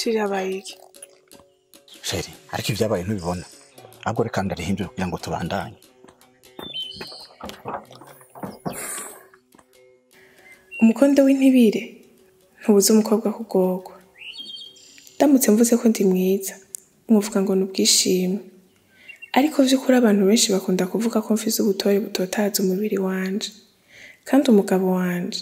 shiri abayiki sheri ariko ibyabaye ntubibona ahubwo reka ndarihindure kugira ngo tubandanye. umukondo w'intibire ntubuze umukobwa kubwoko. Ndamutse mvuze ko ndi mwiza mwovuga ngo nubwishime, ariko vy'ukuri abantu benshi bakunda kuvuga ko mfise ubutore butotaza umubiri wanje, kandi umugabo wanje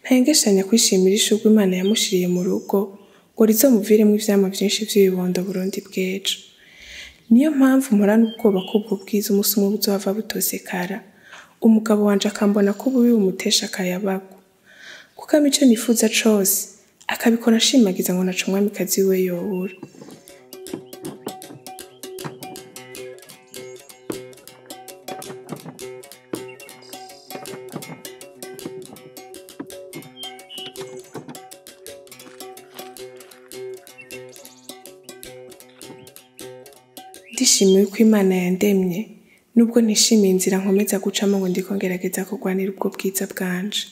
ntayengeshanya kwishimira ishurwe Imana yamushiriye mu rugo ngo rizomuviremwo ivyamwa vyinshi vy'ibibondo Burundi bw'ejo. Niyo mpamvu mporana ubwoba k'ubwo bwiza umunsi umwe buzohava butosekara, umugabo wanje akambona ko ububi bumutesha akayabagu, kuko amico nifuza cose akabikora ashimagiza ngo naco umwamikazi wiwe yobura. Ndishimiye ko Imana yandemye, nubwo ntishimiye inzira nkomeza gucamo ngo ndiko ngerageza kurwanira ubwo bwiza bwanje.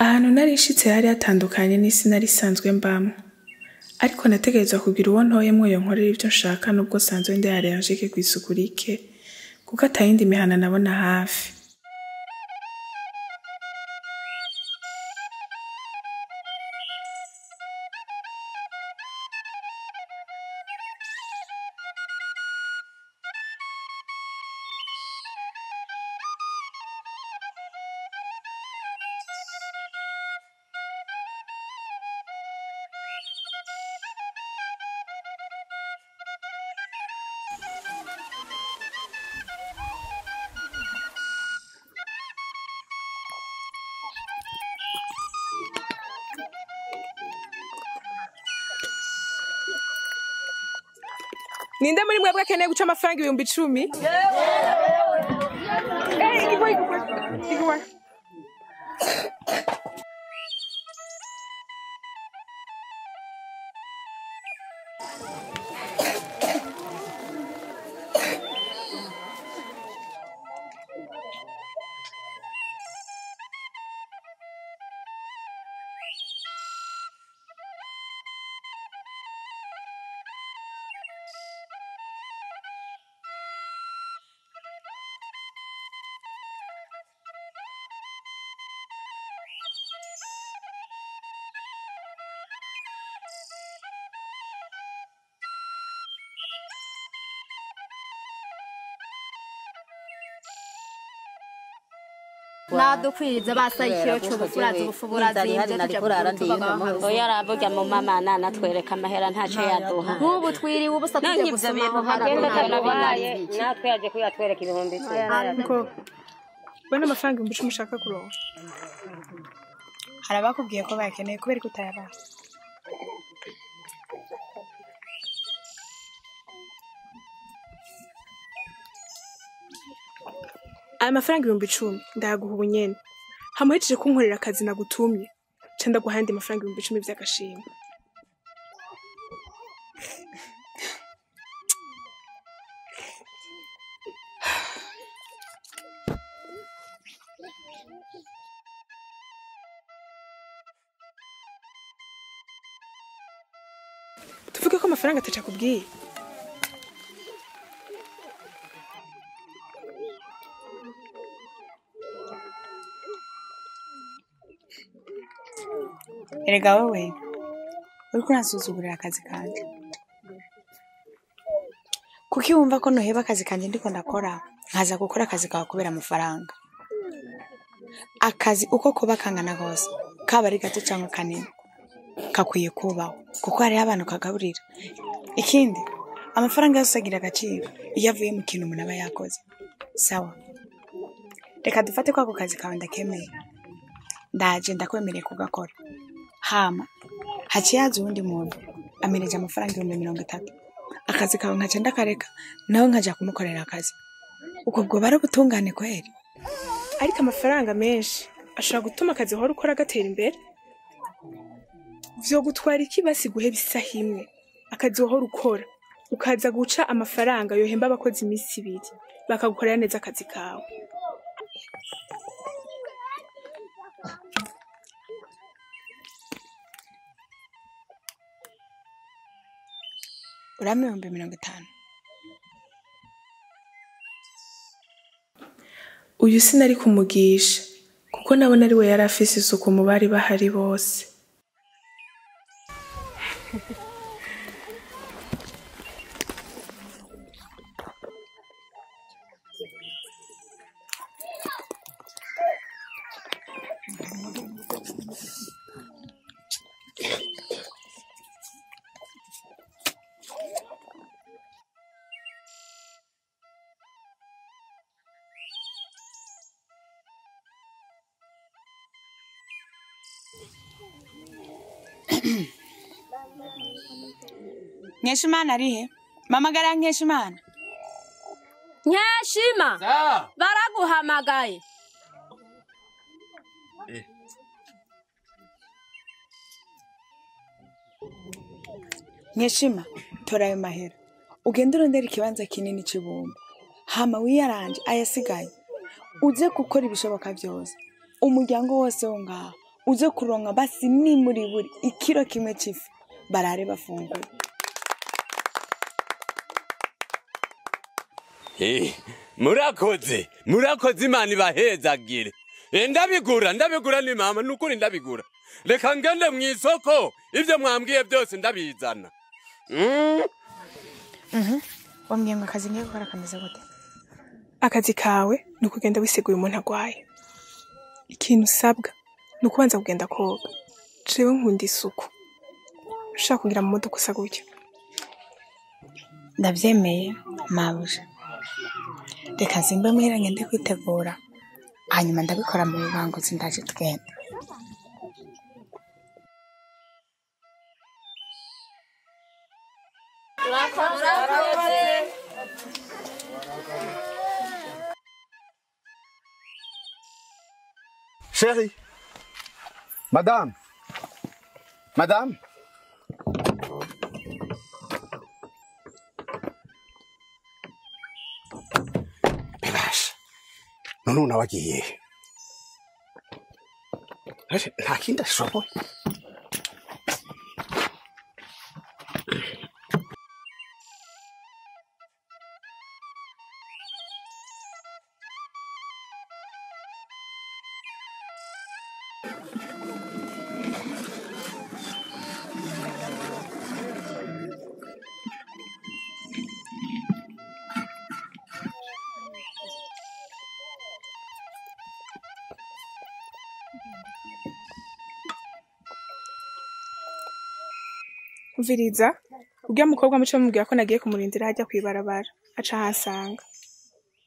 Ahantu nari nshitse hari hatandukanye n'isi nari sanzwe mbamwo, ariko nategerezwa kugira uwo ntoyemwo yonkorera ivyo nshaka nubwo sanzwe ndi allergique kw'isuku rike, kuko atayindi mihana nabona hafi. Ninde muri mwebwe akeneye guca amafaranga 10,000? Igwa. nadukwiriza basayikiro cy'ubufurazi ubufuburazi oya aravuga mu mama natwereka amahera ntaco yaduha nk'ubu twiriwe ubusa tujye gusoma aho hagenda kanabaye natwe yaje kuyatwereka 1000. Ko bana amafaranga 10,000 mushaka kuronka harabakubwiye ko bakeneye kubera kutayaba. aya mafaranga 10,000 ndaguha ubunyene hamuhejeje kunkorera akazi nagutumye ca ndaguha andi mafaranga 10,000 vy'agashimwe. Tuvuge ko amafaranga ataca kubwiye. Erega wewe uriko urasuzugurira akazi kanje. Kuki wumva ko noheba akazi kanje ndiko ndakora nkaza gukora akazi kawe kubera amafaranga? Akazi uko kuba kangana gose kaba ari gato cyangwa kanini kakwiye kubaho kuko hari abantu kagaburira. Ikindi amafaranga yose agira agaciro iyo avuye mu kintu umuntu aba yakoze. Sawa, reka dufate ko ako kazi kawe ndakemeye, ndaje ndakwemereye kugakora. Hama haciye haza uwundi muntu ameneje amafaranga 30,000, akazi kawe nkaca ndakareka nawe nkaja kumukorera akazi. Uko bwo bara butungane kweri. Ariko amafaranga menshi ashobora gutuma akazi hora ukora gatera imbere. Vyo gutwara iki basi guheba isaha imwe akazi hora ukora ukaza guca amafaranga yohemba abakozi imisi 2 bakagukorera neza akazi kawe. Urame 50,000. Uyu sinari kumugisha kuko nabona ari we yari afise isuku mu bari bahari bose. Nkeshimana arihe? Mama gara Nkeshimana. Nkeshima baraguhamagaye. Nkeshima tora ayo mahera ugende urondera ikibanza kinini cy'ibumba, hama wiyaranje ayasigaye uze gukora ibishoboka byose umuryango wose wo ngaho uze kuronka basi ni muri buri ikiro kimwe c'ifi barare bafungura. Murakoze Imana ibahezagire. Ndabigura ni mama nukuri ndabigura. Reka ngende mu isoko ivyo mwambwiye byose ndabizana. Wambwiye ngo akazi ngiye gukora kameze gute? Akazi kawe nukugenda wisiguye umuntu agwaye. Ikintu usabwa nukubanza kugenda koga. Jewe nkunda isuku. Ushaka kugira mu modoka usa gutya. Ndavyemeye mabuje. Reka simbe muhira ngende kwitegura. Hanyuma ndabikora mu bibango sindaje tugenda. Chérie, madame, Bebasha, none unawagiye. Nta kindi ashoboye. Umviriza, ubwo mukobwa muco mubwira ko nagiye kumurindira hajya kwibarabara, aca hansanga.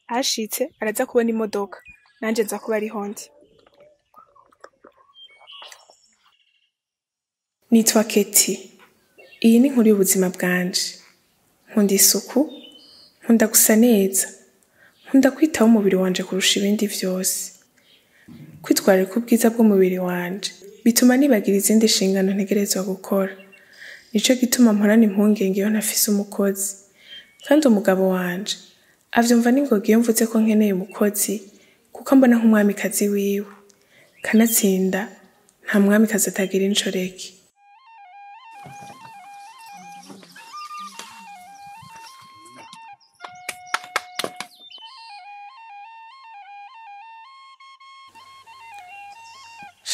Ashitse araza kubona imodoka, nanje nza kuba ari hondi. Nitwa Keti. Iyi ni inkuru y'ubuzima bwanje. Nkunda isuku, nkunda gusa neza, nkunda kwitaho umubiri wanje kurusha ibindi vyose. Kwitwararika ubwiza bw'umubiri wanje bituma nibagira izindi nshingano ntegerezwa gukora. Nico gituma mporana impungenge iyo ntafise umukozi. Kandi umugabo wanje avyumva n'ingoga iyo mvuze ko nkeneye umukozi kuko mbona nk'umwamikazi wiwe. Kanatsinda nta mwamikazi atagira inshoreke.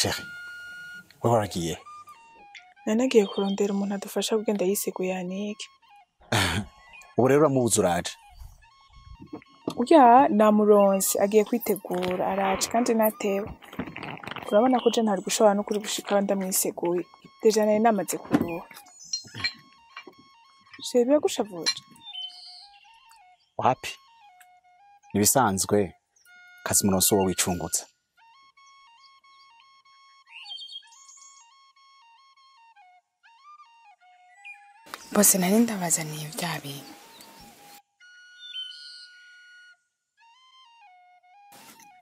Chérie, wewe waragiye? Nanagiye kurondera umuntu adufasha kugenda yisiguye yanike. Ubu rero uramubuza uraje? Urya namuronse agiye kwitegura araje kandi natewe. Urabona ko je ntari gushobora no kuri gushika ndamwiseguye. Deja nari namaze kuruha. Shebe gushavuje. Wapi? Nibisanzwe kazi muronso wo wicungutsa. Bose nari ndabazaniye bya bintu.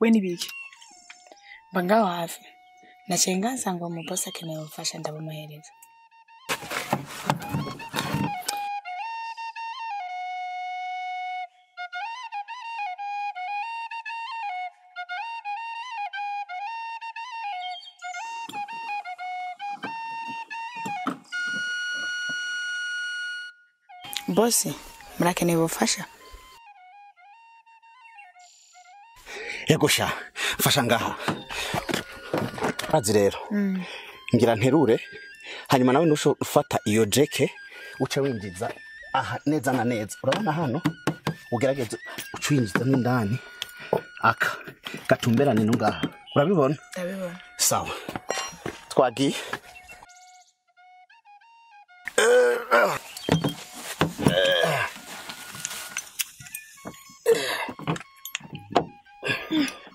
We nibiki? Banga wafi. Nacenga nsanga mu boss akeneye ubufasha ndabumuhereza. Bosi, murakeneye ubufasha? Yego sha, mfasha ngaha. Azi rero. Ngira nterure, hanyuma nawe nusho ufata iyo jeke uca winjiza aha neza na neza. Urabona hano ugerageze ucwinjiza n'indani aka gatumberane no ngaha. Urabibona? Ndabibona. Sawa. Twagiye.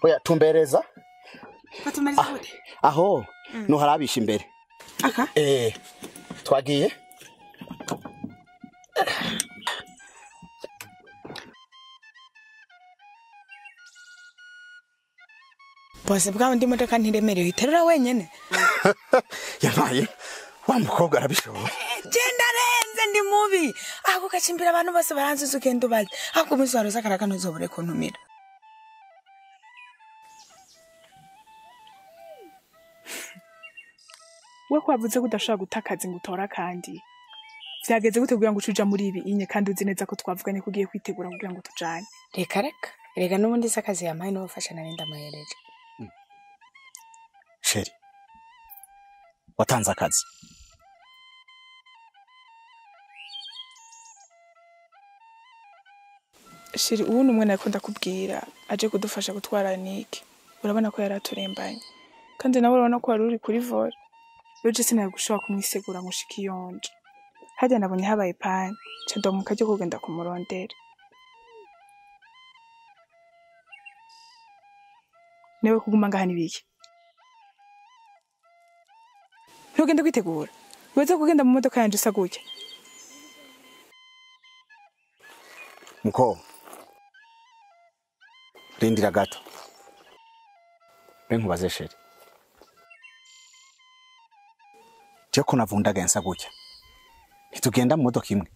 Oya tumbereza. Batumbereza gute? Aho no harabisha imbere. Aka? Twagiye. Bose bwa ndi modoka ntiremerewe iterura wenyene. Yabaye wa mukobwa arabishoboye. Genda renze ndi mubi. Ako gacimbira abantu bose baranzuza ugenda ubaze. Ako umuswaro sakaraka ntuzobure kuntumira. We kwavuze ko udashaka gutakaza ngo utora kandi. Vyageze gute kugira ngo ucuja muri ibi inye kandi uzi neza ko twavuganye kugiye kwitegura kugira ngo tujane. Reka n'ubundi sakazi yamaye no bufasha nari ndamuhereje. Sheri. Watanze akazi. Sheri ubu numwe nakunda kubwira aje kudufasha gutwara Niki. Urabona ko yaraturembanye. Kandi nawe urabona ko wari uri kuri vore. Roje sinari gushobora kumwisegura ngo shikiyonje. Hajya nabonye habaye pan, cadomuka cyo kugenda kumurondera. Newe kuguma ngaha nibiki? Ntugende kwitegura. Weze kugenda mu modoka yanje saguke. Muko. Rindira gato. Benkubaze Sheri. Jeko navundaga yansa gutya. Ntitugenda mu modoka imwe.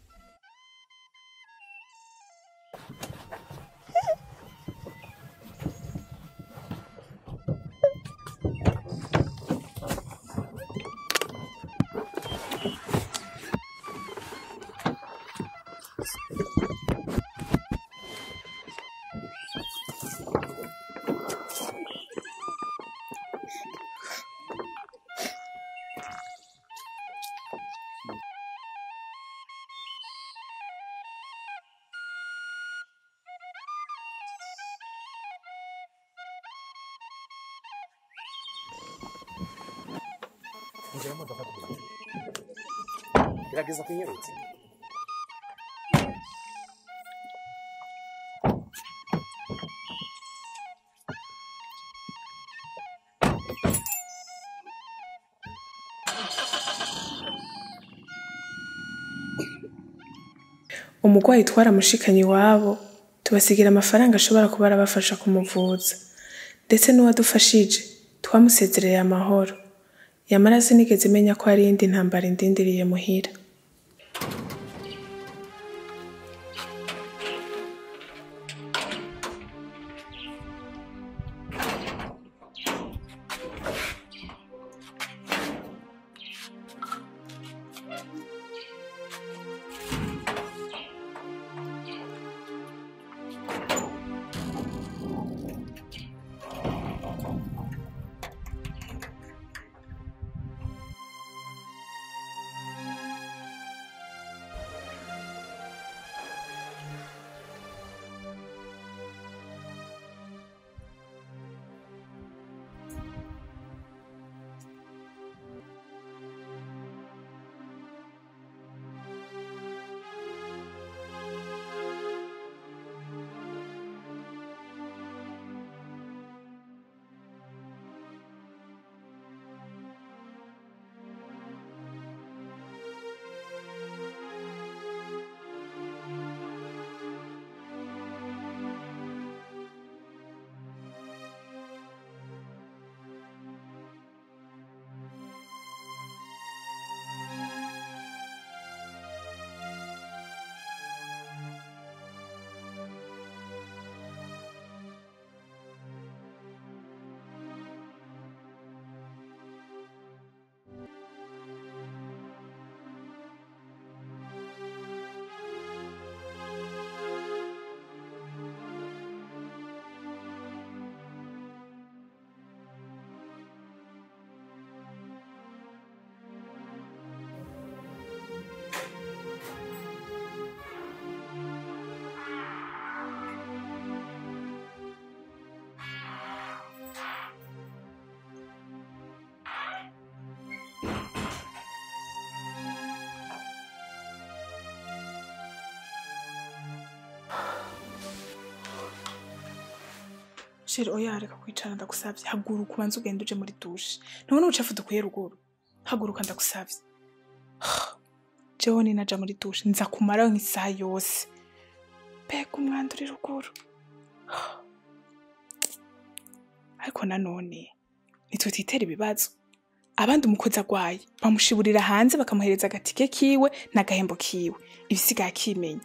Gerageza kunyerutse. Umugwayi twaramushikanye iwabo tubasigira amafaranga ashobora kuba arabafasha kumuvuza, ndetse n'uwadufashije twamusezereye amahoro. Yamara sinigeze menya ko hari iyindi ntambara indindiriye muhira. Sheri oya reka kwicara ndagusavye, haguruka ubanze ugende uje muri dushe. None ubucafu dukwiye ruguru. Haguruka ndagusavye. Jewe naja muri dushe nza kumaraho nk'isaha yose. Peka umwanda uri ruguru. Ariko nanone nitutitera ibibazo. Abandi umukozi agwaye bamushiburira hanze bakamuhereza agatike kiwe n'agahembo kiwe. Ibisigaye akimenya.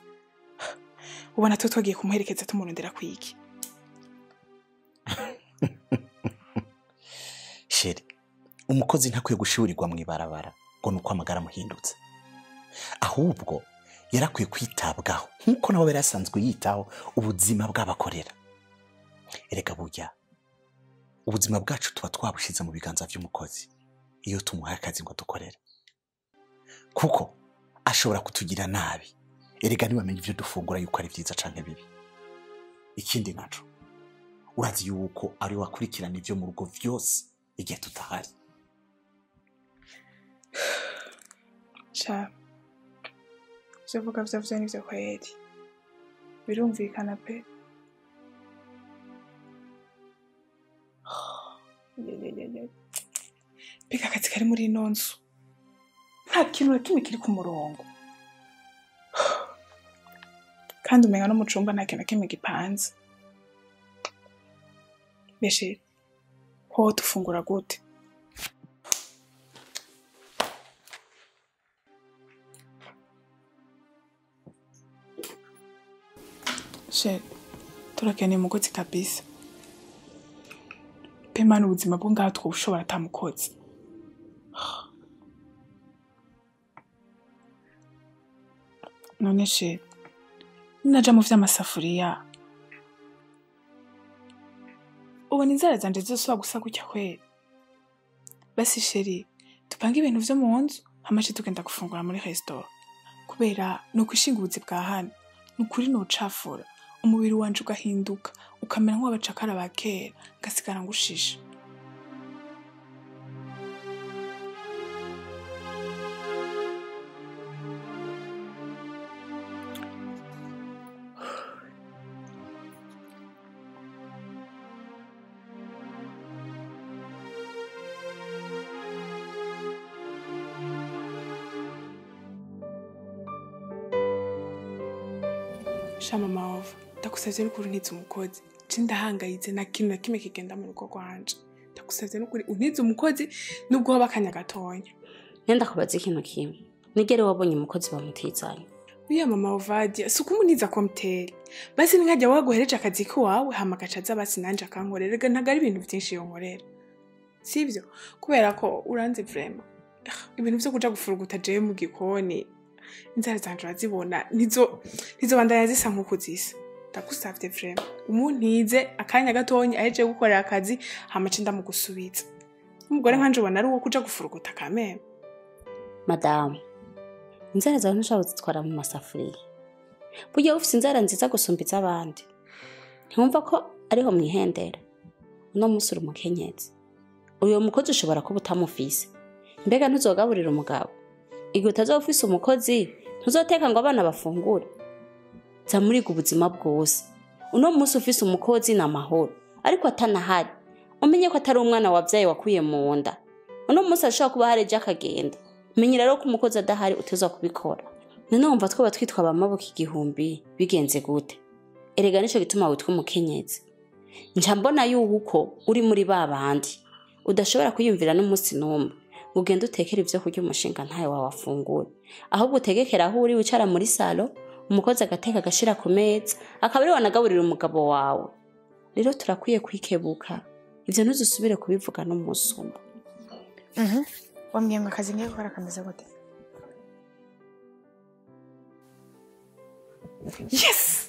Ubona to twagiye kumuherekeza tumurondera kwiki. Sheri, umukozi ntakwiye gushiburirwa mu ibarabara ngo nuko amagara muhindutse. Ahubwo yarakwiye kwitabwaho nkuko nawe yarasanzwe yitaho ubuzima bw'abakorera. Erega burya ubuzima bwacu tuba twabushize mu biganza by'umukozi iyo tumuhaye akazi ngo dukorere. Kuko ashobora kutugira nabi. Erega niwamenye ivyo dufungura yuko ari vyiza canke bibi. Ikindi naco urazi yuko ari wakurikirana ivyo mu rugo vyose igihe tutahari. Cha Zevuga vyo nivyo kweli. Birumvikana pe. Pika akazi kari muri ino nzu. Nta kintu na kimwe kiri ku murongo. Kandi umenga no mu cumba nta kintu na kimwe gipanze. Beshe, ho tufungura gute? She, turakeneye umukozi kabisa. Pemana ubuzima bwo ngaho twubushobora atamukozi. None she, naja mu vy'amasafuriya. Ubona inzara zanje zose gusa gutya kweli. Basi sheri, tupange ibintu vyo mu nzu, hamaje tugenda gufungura muri restaurant. Kubera nuko ishinguzi bwa hano, nukuri no cafura, umubiri wanje ugahinduka, ukamera nk'abacakara ba kera, ngasigara ngushisha. Shama maovu. ndagusavye n'ukuri untize umukozi je ndahangayitse na kintu na kimwe kigenda mu rugo rwanje ndagusavye n'ukuri untize umukozi nubwo hoba akanya gatonya nenda kubaza ikintu kimwe nigere wabonye umukozi bamutizanye uya mama Ovadia suko umuniza ko mteri basi nkajya waguhereje akazi kiwawe hama gacaza basi nanje akankorera ntagari ibintu byinshi yonkorera sivyo kubera ko uranze vraiment ibintu byo kuja gufuruguta je mu gikoni inzara zanje bazibona nizo bandanya zisa nkuko zisa ndagusavye vraiment umuntize akanya gatonya aheje gukorera akazi hama cinda mu gusubiza umugore nkanje ubona ari uwo kuja gufuruguta kameme madame inzara zawe ntushobora kuzitwara mu masafuriya burya ufite inzara nziza gusumbiza abandi ntiwumva ko ariho mwihendera uno munsi uri umukenyezi uyu mukozi ushobora kuba utamufise mbega ntuzogaburira umugabo igihe utazoba ufise umukozi ntuzoteka ngo abana bafungure za muriga ubuzima bwose uno munsi ufise umukozi n'amahoro ariko atanahari umenye ko atari umwana wabyaye wakuye mu nda uno munsi ashobora kuba hareje akagenda menye rero ko umukozi adahari uteza kubikora none wumva twaba twitwa abamaboko igihumbi bigenze gute erega nico gituma witwa umukenyezi nca mbona yuko uri muri babandi udashobora kwiyumvira n'umunsi n'umwe ngo ugende utekere ivyo kurya umushinga ntayo wawafungura ahubwo utegekera aho uri wicara muri salo umukozi agateka agashira ku meza akaba ari wanagaburira umugabo wawe rero turakwiye kwikebuka ivyo ntuzusubire kubivuga n'umunsi umwe wambwiye ngo akazi ngiye gukora kameze gute yes